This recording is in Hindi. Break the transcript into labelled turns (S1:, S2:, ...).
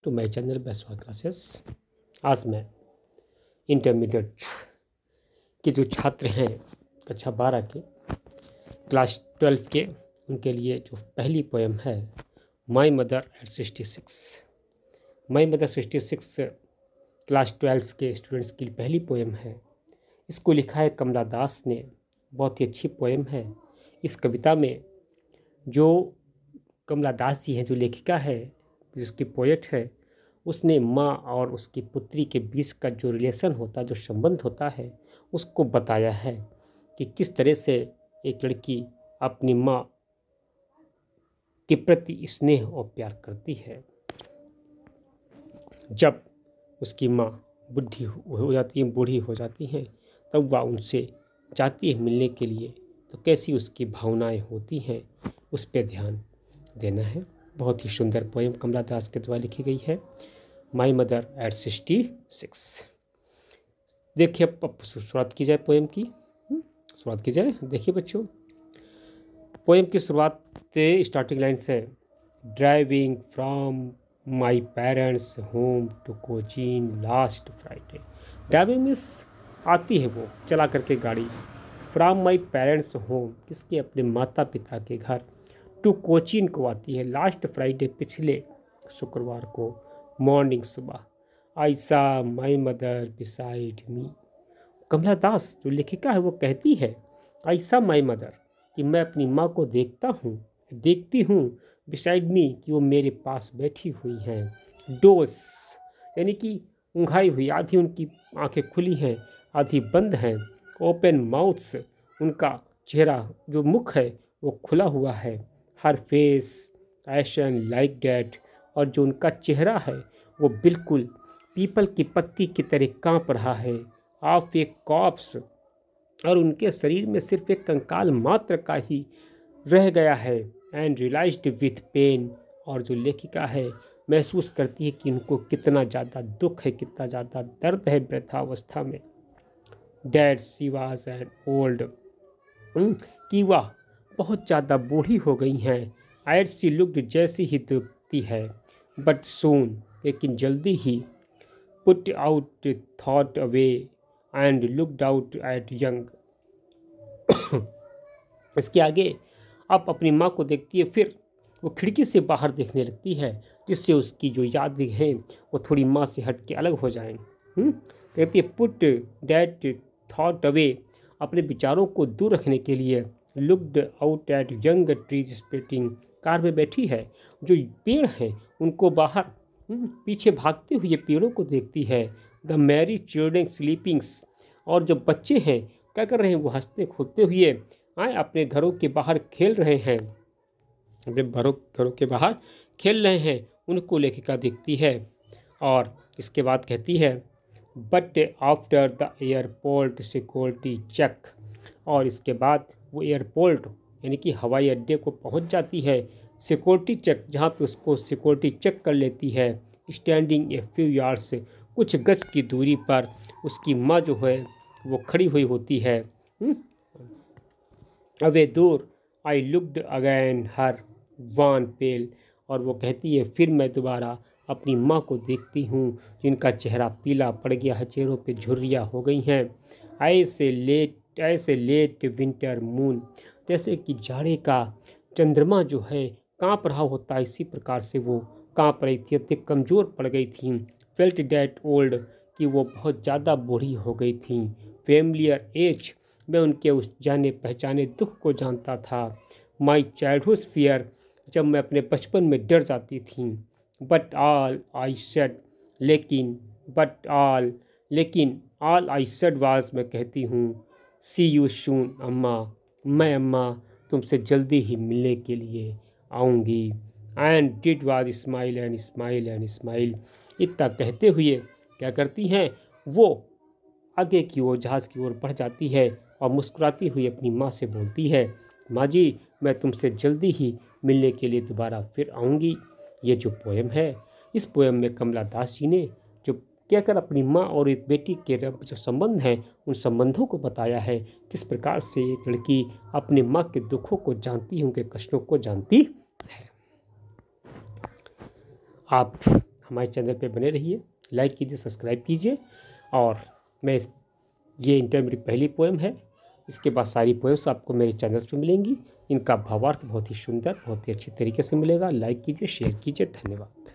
S1: To my channel Baiswa classes. आज मैं इंटरमीडिएट के जो छात्र हैं कक्षा 12 के क्लास 12 के, उनके लिए जो पहली पोएम है my mother eight 66। My mother 66 class 12 के स्टूडेंट्स की पहली पोएम है। इसको लिखा है कमला दास ने। बहुत ही अच्छी पोएम है। इस कविता में जो कमला दास जी हैं, जो लेखिका है, जिसकी पोएट है, उसने माँ और उसकी पुत्री के बीच का जो रिलेशन होता है, जो संबंध होता है, उसको बताया है कि किस तरह से एक लड़की अपनी माँ के प्रति स्नेह और प्यार करती है। जब उसकी माँ बूढ़ी हो जाती हैं, तब वह उनसे चाहती है मिलने के लिए, तो कैसी उसकी भावनाएं होती हैं, उस पर ध्यान देना है। बहुत ही सुंदर पोएम कमला दास के द्वारा लिखी गई है, माई मदर एट 66। देखिए, अब शुरुआत की जाए पोएम की। शुरुआत की जाए। देखिए बच्चों, पोएम की शुरुआत स्टार्टिंग लाइन से, driving from my parents home to Cochin last Friday. Driving means आती है वो चला करके गाड़ी। फ्रॉम माई पेरेंट्स होम, किसके? अपने माता पिता के घर। टू कोचीन को आती है लास्ट फ्राइडे, पिछले शुक्रवार को। मॉर्निंग, सुबह। आई सा माई मदर बिसाइड मी। कमला दास जो लेखिका है वो कहती है, आई सा माई मदर, कि मैं अपनी माँ को देखती हूँ बिसाइड मी, कि वो मेरे पास बैठी हुई हैं। डोस यानी कि ऊँघाई हुई, आधी उनकी आंखें खुली हैं, आधी बंद हैं। ओपन माउथ्स, उनका चेहरा जो मुख है वो खुला हुआ है। हर फेस एशन लाइक डैट, और जो उनका चेहरा है वो बिल्कुल पीपल की पत्ती की तरह कांप रहा है। ऑफ ए कॉप्स, और उनके शरीर में सिर्फ एक कंकाल मात्र का ही रह गया है। एंड रियलाइज्ड विथ पेन, और जो लेखिका है महसूस करती है कि उनको कितना ज़्यादा दुख है, कितना ज़्यादा दर्द है वृद्धावस्था में। Dad she was an old, कि वह बहुत ज़्यादा बूढ़ी हो गई हैं। एट शी लुक्ड, जैसी ही दिखती है। बट सून, लेकिन जल्दी ही। Put out thought away and looked out at young. इसके आगे आप अपनी माँ को देखती है, फिर वो खिड़की से बाहर देखने लगती है, जिससे उसकी जो यादें हैं वो थोड़ी माँ से हट के अलग हो जाएं। कहती है पुट दैट थॉट अवे, अपने विचारों को दूर रखने के लिए। Looked out at young trees splitting, car में बैठी है, जो पेड़ हैं उनको बाहर पीछे भागते हुए पेड़ों को देखती है। द मैरी चिल्ड्रन स्लीपिंग्स, और जो बच्चे हैं क्या कर रहे हैं? वो हंसते खोलते हुए अपने घरों के बाहर खेल रहे हैं, अपने घरों के बाहर खेल रहे हैं, उनको लेखिका देखती है। और इसके बाद कहती है, but after the airport security check, और इसके बाद वो एयरपोर्ट यानी कि हवाई अड्डे को पहुंच जाती है। सिक्योरिटी चेक, जहाँ पे उसको सिक्योरिटी चेक कर लेती है। स्टैंडिंग ए फ्यू यार्ड्स, कुछ गज की दूरी पर उसकी माँ जो है वो खड़ी हुई होती है। अवे दूर, I looked again her one pale, और वो कहती है फिर मैं दोबारा अपनी माँ को देखती हूँ, जिनका चेहरा पीला पड़ गया है, चेहरों पे झुर्रियाँ हो गई हैं। ऐसे लेट विंटर मून, जैसे कि जाड़े का चंद्रमा जो है कांप रहा होता है, इसी प्रकार से वो कांप रही थी, अति कमज़ोर पड़ गई थी। फेल्ट डैट ओल्ड, कि वो बहुत ज़्यादा बूढ़ी हो गई थी। फेमिलियर एज, मैं उनके उस जाने पहचाने दुख को जानता था। माई चाइल्डहुड फियर, जब मैं अपने बचपन में डर जाती थी। बट ऑल आई सेड, लेकिन ऑल आई सेड वाज, मैं कहती हूँ सी यू सून अम्मा, मैं अम्मा तुमसे जल्दी ही मिलने के लिए आऊँगी। And did was smile and smile and smile, इतना कहते हुए क्या करती हैं? वो आगे की ओर, जहाज़ की ओर बढ़ जाती है और मुस्कुराती हुई अपनी माँ से बोलती है, माँ जी मैं तुमसे जल्दी ही मिलने के लिए दोबारा फिर आऊँगी। ये जो पोएम है, इस पोएम में कमला दास जी ने जो क्या कर अपनी माँ और एक बेटी के जो संबंध हैं, उन संबंधों को बताया है, किस प्रकार से एक लड़की अपनी माँ के दुखों को जानती है, उनके कष्टों को जानती है। आप हमारे चैनल पे बने रहिए, लाइक कीजिए, सब्सक्राइब कीजिए। और मैं ये इंटरमीडिएट पहली पोएम है, इसके बाद सारी पोएम्स आपको मेरे चैनल्स पे मिलेंगी। इनका भावार्थ बहुत ही सुंदर, बहुत ही अच्छे तरीके से मिलेगा। लाइक कीजिए, शेयर कीजिए। धन्यवाद।